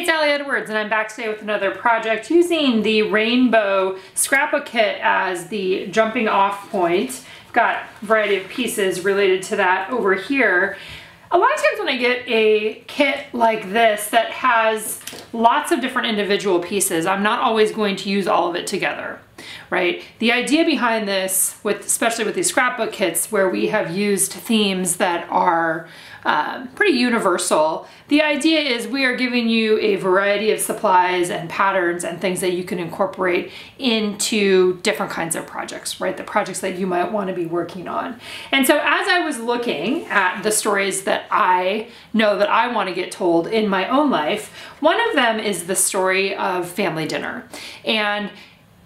it's Allie Edwards, and I'm back today with another project using the Rainbow Scrapbook kit as the jumping off point. I've got a variety of pieces related to that over here. A lot of times when I get a kit like this that has lots of different individual pieces, I'm not always going to use all of it together, right? The idea behind this, especially with these scrapbook kits where we have used themes that are pretty universal, the idea is we are giving you a variety of supplies and patterns and things that you can incorporate into different kinds of projects, right? The projects that you might want to be working on. And so as I was looking at the stories that I know that I want to get told in my own life, one of them is the story of family dinner. And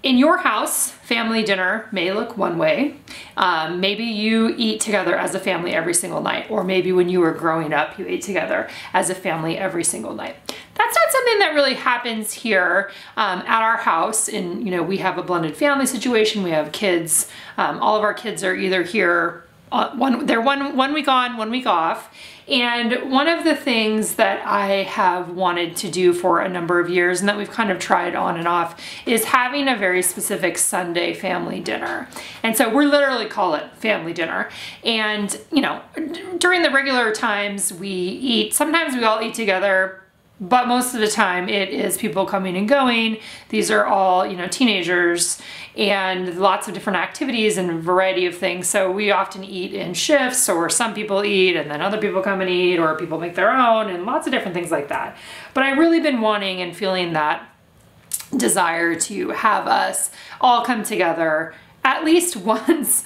in your house, family dinner may look one way. Maybe you eat together as a family every single night, or maybe when you were growing up, you ate together as a family every single night. That's not something that really happens here at our house. And we have a blended family situation. We have kids. All of our kids are either here. They're one week on, 1 week off. And one of the things that I have wanted to do for a number of years, and that we've kind of tried on and off, is having a very specific Sunday family dinner. And so we literally call it family dinner. And during the regular times we eat, sometimes we all eat together, but most of the time it is people coming and going. These are all, teenagers, and lots of different activities and a variety of things. So we often eat in shifts, or some people eat and then other people come and eat, or people make their own, and lots of different things like that. But I've really been wanting and feeling that desire to have us all come together at least once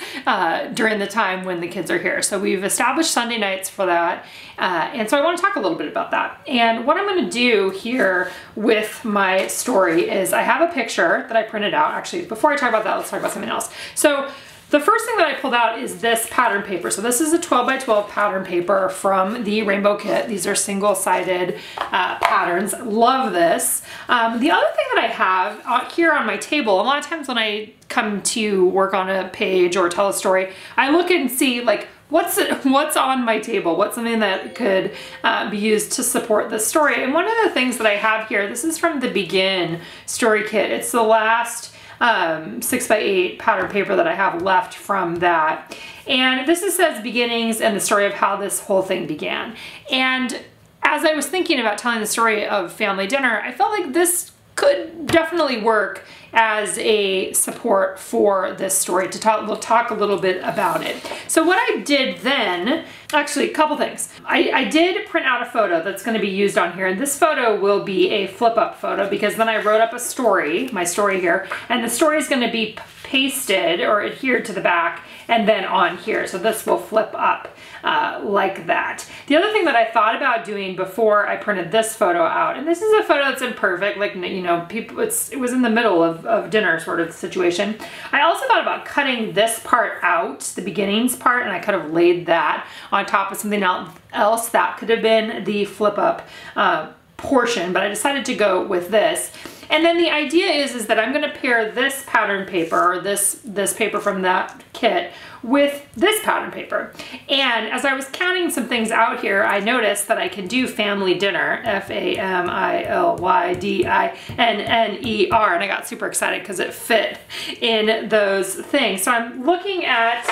during the time when the kids are here. So we've established Sunday nights for that. And so I want to talk a little bit about that. And what I'm going to do here with my story is I have a picture that I printed out. Actually, before I talk about that, let's talk about something else. So the first thing that I pulled out is this pattern paper. So this is a 12 by 12 pattern paper from the Rainbow kit. These are single-sided patterns. Love this. The other thing that I have here on my table, a lot of times when I come to work on a page or tell a story, I look and see like, what's on my table? What's something that could be used to support the story? And one of the things that I have here, this is from the Begin story kit. It's the last 6 by 8 pattern paper that I have left from that. And this says beginnings and the story of how this whole thing began. And as I was thinking about telling the story of family dinner, I felt like this could definitely work as a support for this story, to talk a little bit about it. So what I did then, actually a couple things. I did print out a photo that's going to be used on here, and this photo will be a flip up photo, because then I wrote up a story, my story here, and the story is going to be pasted or adhered to the back and then on here. So this will flip up like that. The other thing that I thought about doing before I printed this photo out, and this is a photo that's imperfect, like, people, it was in the middle of dinner sort of situation. I also thought about cutting this part out, the beginnings part, and I could have laid that on top of something else that could have been the flip up portion, but I decided to go with this. And then the idea is that I'm going to pair this pattern paper, or this paper from that kit, with this pattern paper. And as I was counting some things out here, I noticed that I can do family dinner, FAMILYDINNER, and I got super excited because it fit in those things. So I'm looking at,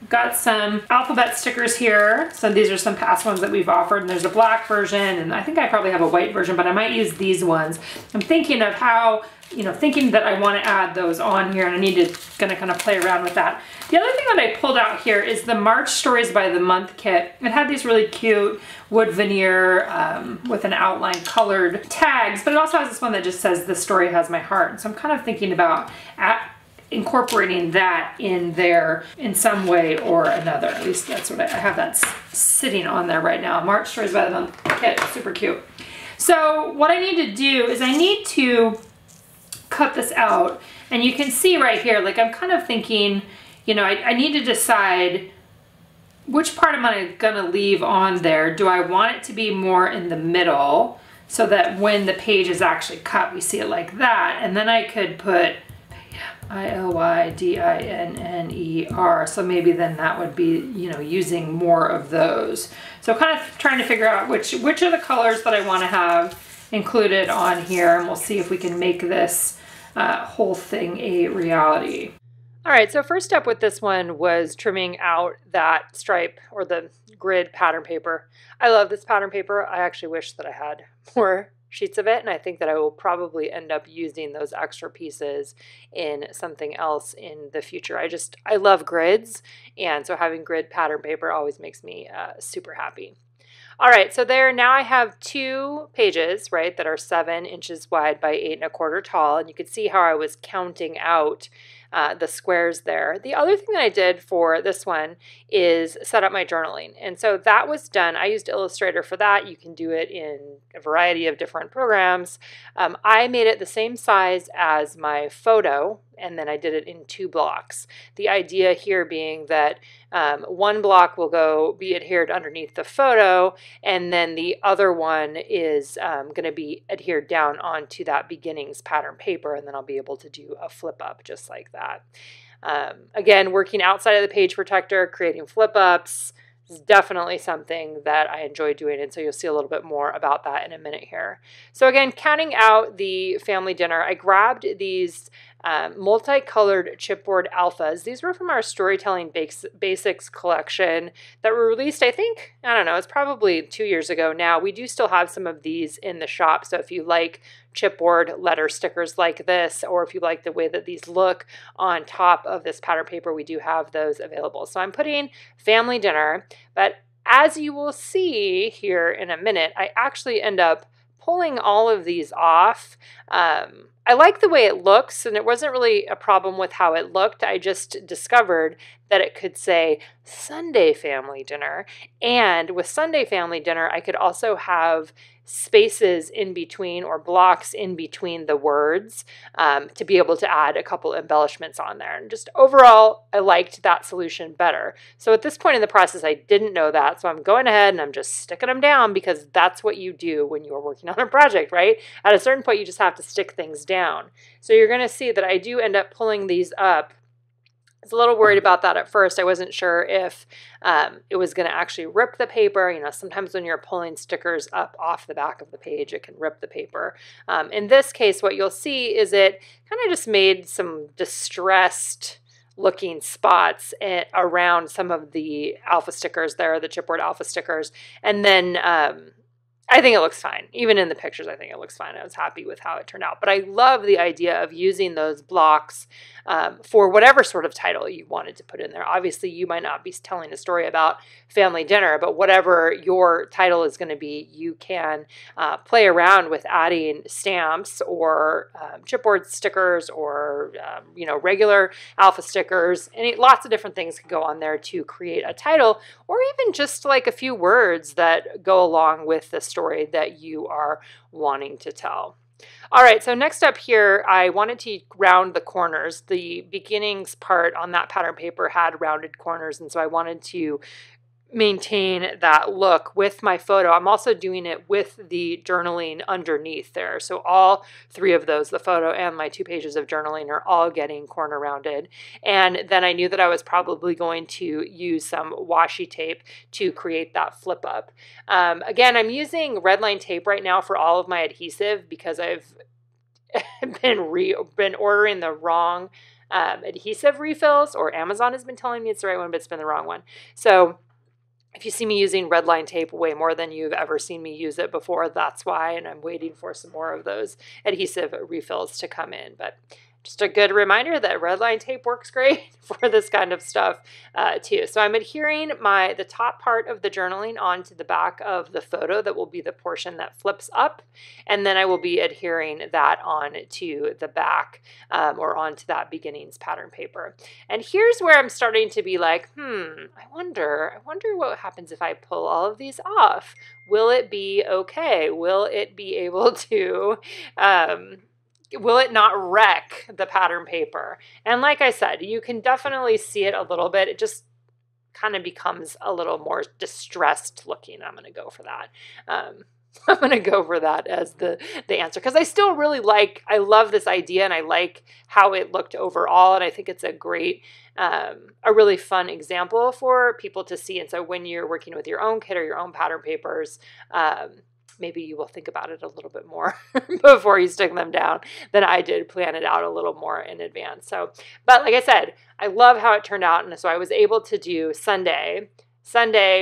got some alphabet stickers here. So these are some past ones that we've offered, and there's a black version, and I think I probably have a white version, but I might use these ones. I'm thinking of how, thinking that I want to add those on here, and I gonna kind of play around with that. The other thing that I pulled out here is the March Stories by the Month kit. It had these really cute wood veneer with an outline colored tags, but it also has this one that just says, "The story has my heart." So I'm kind of thinking about incorporating that in there in some way or another. At least that's what I have that sitting on there right now. March Stories by the Month kit, super cute. So what I need to do is I need to cut this out, and you can see right here, like I'm kind of thinking, I need to decide which part am I gonna leave on there. Do I want it to be more in the middle so that when the page is actually cut, we see it like that? And then I could put ILYDINNER. So maybe then that would be, using more of those. So kind of trying to figure out which are the colors that I want to have included on here, and we'll see if we can make this whole thing a reality. All right, so first step with this one was trimming out that stripe or the grid pattern paper. I love this pattern paper. I actually wish that I had more sheets of it, and I think that I will probably end up using those extra pieces in something else in the future. I love grids, and so having grid pattern paper always makes me super happy. All right, so now I have 2 pages, right, that are 7 inches wide by 8 1/4 tall, and you can see how I was counting out the squares there. The other thing that I did for this one is set up my journaling, and so that was done. I used Illustrator for that. You can do it in a variety of different programs. I made it the same size as my photo, and then I did it in 2 blocks. The idea here being that one block will be adhered underneath the photo, and then the other one is going to be adhered down onto that beginnings pattern paper, and then I'll be able to do a flip up just like that. Again, working outside of the page protector, creating flip ups is definitely something that I enjoy doing, and so you'll see a little bit more about that in a minute here. So again, counting out the family dinner, I grabbed these multicolored chipboard alphas. These were from our Storytelling Basics collection that were released, I think, I don't know, it's probably 2 years ago now. We do still have some of these in the shop, so if you like chipboard letter stickers like this, or if you like the way that these look on top of this pattern paper, we do have those available. So I'm putting family dinner, but as you will see here in a minute, I actually end up pulling all of these off. I like the way it looks, and it wasn't really a problem with how it looked. I just discovered that it could say Sunday family dinner, and with Sunday family dinner, I could also have spaces in between or blocks in between the words to be able to add a couple embellishments on there. And just overall, I liked that solution better. So at this point in the process, I didn't know that. So I'm going ahead and I'm just sticking them down because that's what you do when you're working on a project, right? At a certain point, you just have to stick things down. So you're going to see that I do end up pulling these up. I was a little worried about that at first. I wasn't sure if it was going to actually rip the paper. You know, sometimes when you're pulling stickers up off the back of the page, it can rip the paper. In this case, what you'll see is it kind of just made some distressed looking spots around some of the alpha stickers there, the chipboard alpha stickers. And then I think it looks fine. Even in the pictures, I think it looks fine. I was happy with how it turned out. But I love the idea of using those blocks for whatever sort of title you wanted to put in there. Obviously, you might not be telling a story about family dinner, but whatever your title is going to be, you can play around with adding stamps or chipboard stickers or regular alpha stickers. Lots of different things can go on there to create a title, or even just like a few words that go along with the story that you are wanting to tell. All right, so next up here, I wanted to round the corners. The beginnings part on that pattern paper had rounded corners, and so I wanted to maintain that look with my photo. I'm also doing it with the journaling underneath there. So all 3 of those, the photo and my 2 pages of journaling, are all getting corner rounded. And then I knew that I was probably going to use some washi tape to create that flip up. Again, I'm using red line tape right now for all of my adhesive because I've been ordering the wrong adhesive refills, or Amazon has been telling me it's the right one, but it's been the wrong one. So if you see me using red line tape way more than you've ever seen me use it before, that's why, and I'm waiting for some more of those adhesive refills to come in. But just a good reminder that red line tape works great for this kind of stuff too. So I'm adhering the top part of the journaling onto the back of the photo. That will be the portion that flips up, and then I will be adhering that onto the back or onto that beginnings pattern paper. And here's where I'm starting to be like, I wonder what happens if I pull all of these off. Will it be okay? Will it be able to will it not wreck the pattern paper? And like I said, you can definitely see it a little bit. It just kind of becomes a little more distressed looking. I'm going to go for that. I'm going to go for that as the answer, because I still really I love this idea, and I like how it looked overall, and I think it's a great, a really fun example for people to see. And so when you're working with your own kit or your own pattern papers, maybe you will think about it a little bit more before you stick them down than I did plan it out a little more in advance. So, but like I said, I love how it turned out. And so I was able to do Sunday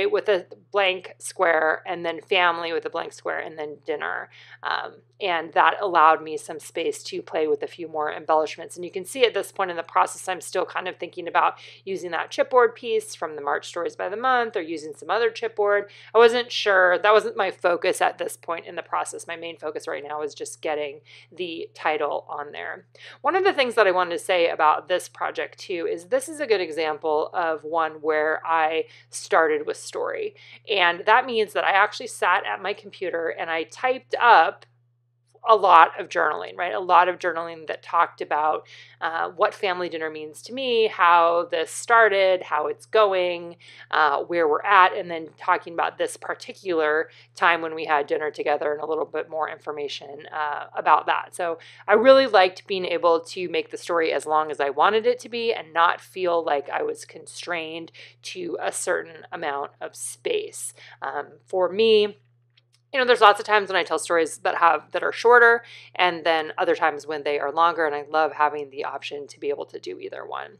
with a blank square, and then family with a blank square, and then dinner. And that allowed me some space to play with a few more embellishments. And you can see at this point in the process, I'm still kind of thinking about using that chipboard piece from the March Stories by the Month or using some other chipboard. I wasn't sure. That wasn't my focus at this point in the process. My main focus right now is just getting the title on there. One of the things that I wanted to say about this project too is this is a good example of one where I started with story. And that means that I actually sat at my computer and I typed up a lot of journaling, right? A lot of journaling that talked about what family dinner means to me, how this started, how it's going, where we're at, and then talking about this particular time when we had dinner together and a little bit more information about that. So I really liked being able to make the story as long as I wanted it to be and not feel like I was constrained to a certain amount of space. For me, there's lots of times when I tell stories that are shorter, and then other times when they are longer, and I love having the option to be able to do either one.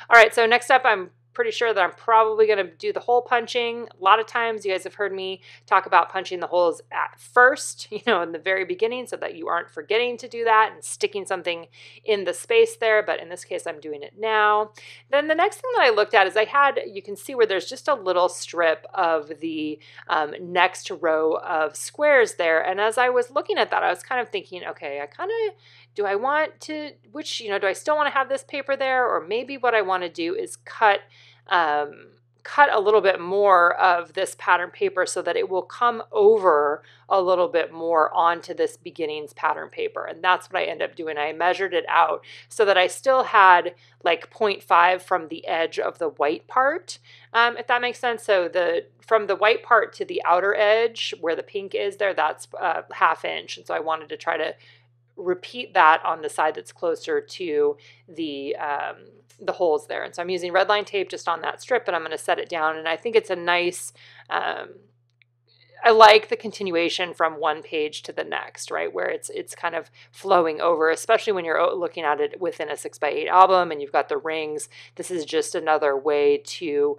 All right, so next up, I'm pretty sure that I'm probably going to do the hole punching. A lot of times you guys have heard me talk about punching the holes at first, in the very beginning, so that you aren't forgetting to do that and sticking something in the space there. But in this case, I'm doing it now. Then the next thing that I looked at is you can see where there's just a little strip of the next row of squares there. And as I was looking at that, I was kind of thinking, okay, do I still want to have this paper there? Or maybe what I want to do is cut a little bit more of this pattern paper so that it will come over a little bit more onto this beginnings pattern paper. And that's what I end up doing. I measured it out so that I still had like 0.5 from the edge of the white part, if that makes sense. So from the white part to the outer edge where the pink is there, that's a ½ inch. And so I wanted to try to repeat that on the side that's closer to the holes there. And so I'm using red line tape just on that strip, and I'm going to set it down. And I think it's a nice, I like the continuation from one page to the next, right? Where it's kind of flowing over, especially when you're looking at it within a 6x8 album and you've got the rings. This is just another way to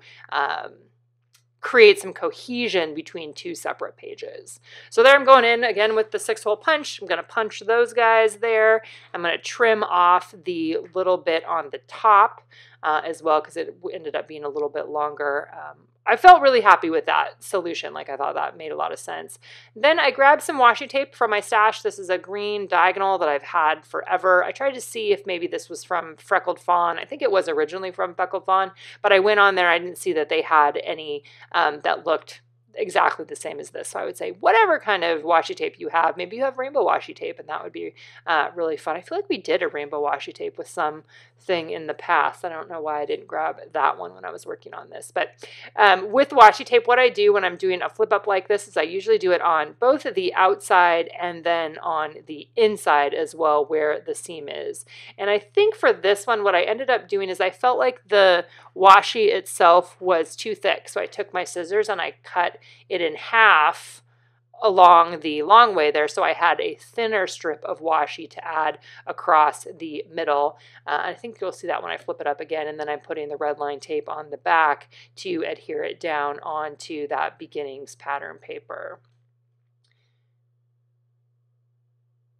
create some cohesion between two separate pages. So there I'm going in again with the 6-hole punch. I'm going to punch those guys there. I'm going to trim off the little bit on the top as well, because it ended up being a little bit longer. I felt really happy with that solution. Like, I thought that made a lot of sense. Then I grabbed some washi tape from my stash. This is a green diagonal that I've had forever. I tried to see if maybe this was from Freckled Fawn. I think it was originally from Freckled Fawn, but I went on there. I didn't see that they had any that looked exactly the same as this. So I would say whatever kind of washi tape you have, maybe you have rainbow washi tape, and that would be really fun. I feel like we did a rainbow washi tape with something in the past. I don't know why I didn't grab that one when I was working on this. But with washi tape, what I do when I'm doing a flip up like this is I usually do it on both of the outside and then on the inside as well, where the seam is. And I think for this one, what I ended up doing is I felt like the washi itself was too thick. So I took my scissors and I cut it in half along the long way there, so I had a thinner strip of washi to add across the middle. I think you'll see that when I flip it up again, and then I'm putting the red line tape on the back to adhere it down onto that beginnings pattern paper.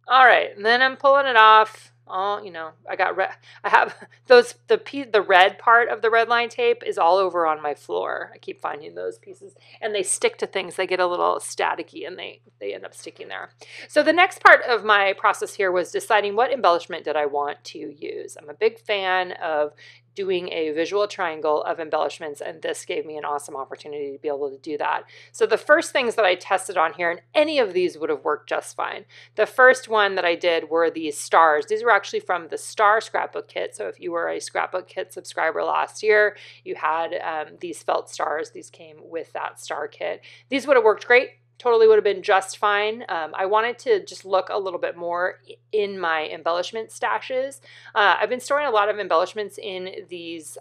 All right, and then I'm pulling it off. Oh, I have the red part of the red line tape is all over on my floor. I keep finding those pieces, and they stick to things. They get a little staticky, and they end up sticking there. So the next part of my process here was deciding what embellishment did I want to use. I'm a big fan of doing a visual triangle of embellishments, and this gave me an awesome opportunity to be able to do that. So the first things that I tested on here, and any of these would have worked just fine. The first one that I did were these stars. These were actually from the Star Scrapbook Kit. So if you were a Scrapbook Kit subscriber last year, you had these felt stars. These came with that star kit. These would have worked great. totally would have been just fine. I wanted to just look a little bit more in my embellishment stashes. I've been storing a lot of embellishments in these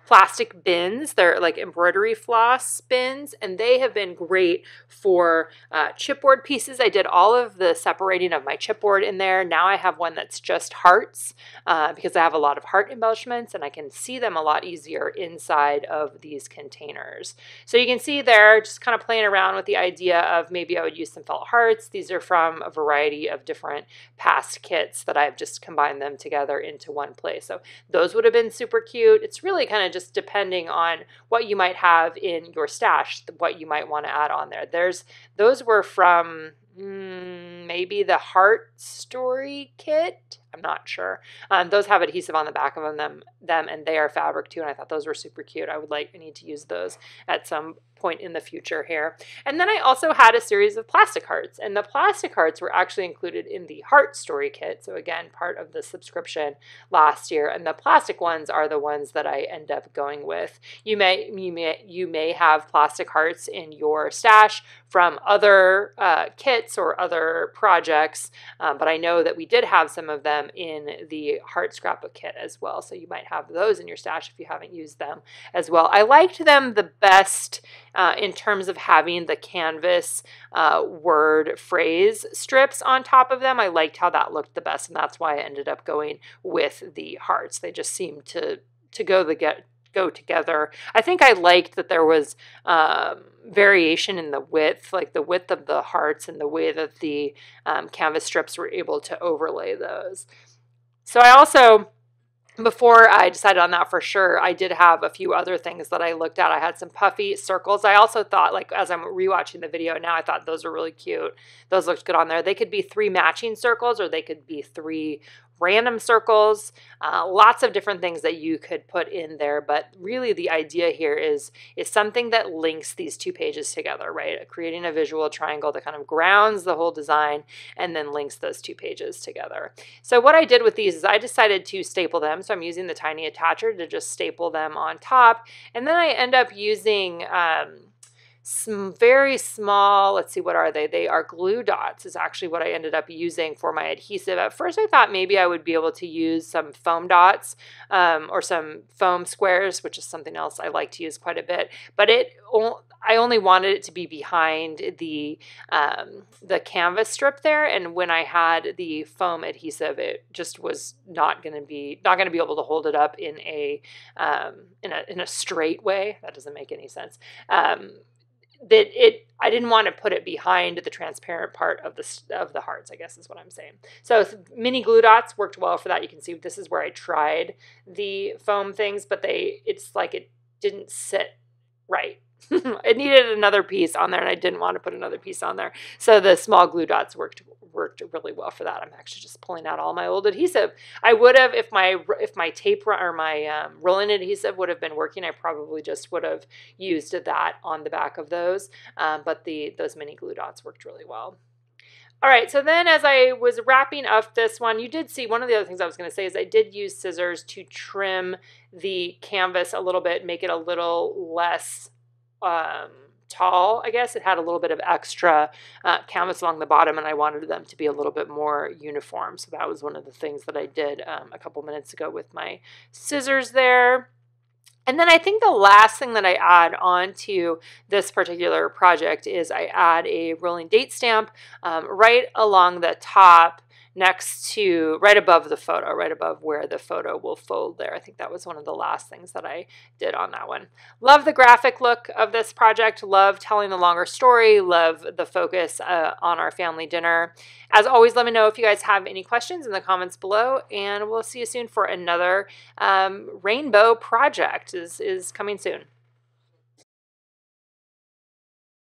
plastic bins. They're like embroidery floss bins, and they have been great for chipboard pieces. I did all of the separating of my chipboard in there. Now I have one that's just hearts because I have a lot of heart embellishments, and I can see them a lot easier inside of these containers. So you can see there, just kind of playing around with the idea of maybe I would use some felt hearts. These are from a variety of different past kits that I've just combined them together into one place. So those would have been super cute. It's really kind of just depending on what you might have in your stash, what you might want to add on there. Those were from maybe the Heart Story kit. I'm not sure. Those have adhesive on the back of them, and they are fabric too. And I thought those were super cute. I need to use those at some point in the future here. And then I also had a series of plastic hearts, and the plastic hearts were actually included in the Heart Story kit. So again, part of the subscription last year. And the plastic ones are the ones that I end up going with. You may have plastic hearts in your stash from other kits or other projects, but I know that we did have some of them in the Heart Scrapbook kit as well. So you might have those in your stash if you haven't used them as well. I liked them the best in terms of having the canvas word phrase strips on top of them. I liked how that looked the best, and that's why I ended up going with the hearts. They just seemed to go together. I think I liked that there was variation in the width, like the width of the hearts and the way that the canvas strips were able to overlay those. So I also, before I decided on that for sure, I did have a few other things that I looked at. I had some puffy circles. I also thought, like, as I'm rewatching the video now, I thought those are really cute. Those looked good on there. They could be 3 matching circles, or they could be 3 random circles, lots of different things that you could put in there. But really the idea here is something that links these 2 pages together, right? Creating a visual triangle that kind of grounds the whole design and then links those 2 pages together. So what I did with these is I decided to staple them. So I'm using the tiny attacher to just staple them on top. And then I end up using some very small, let's see, what are they? They are glue dots is actually what I ended up using for my adhesive. At first I thought maybe I would be able to use some foam dots or some foam squares, which is something else I like to use quite a bit, but I only wanted it to be behind the canvas strip there, and when I had the foam adhesive, it just was not going to be able to hold it up in a straight way. That doesn't make any sense. I didn't want to put it behind the transparent part of the hearts, I guess is what I'm saying. So mini glue dots worked well for that. You can see this is where I tried the foam things, but it's like it didn't sit right. It needed another piece on there, and I didn't want to put another piece on there. So the small glue dots worked really well for that. I'm actually just pulling out all my old adhesive. I would have, if my tape or my rolling adhesive would have been working, I probably just would have used that on the back of those. But those mini glue dots worked really well. All right, so then as I was wrapping up this one, you did see one of the other things I was going to say is I did use scissors to trim the canvas a little bit, make it a little less tall, I guess. It had a little bit of extra canvas along the bottom, and I wanted them to be a little bit more uniform. So that was one of the things that I did a couple minutes ago with my scissors there. And then I think the last thing that I add on to this particular project is I add a rolling date stamp right along the top, right above the photo, right above where the photo will fold there. I think that was one of the last things that I did on that one. Love the graphic look of this project. Love telling the longer story. Love the focus on our family dinner. As always, let me know if you guys have any questions in the comments below, and we'll see you soon for another rainbow project is coming soon.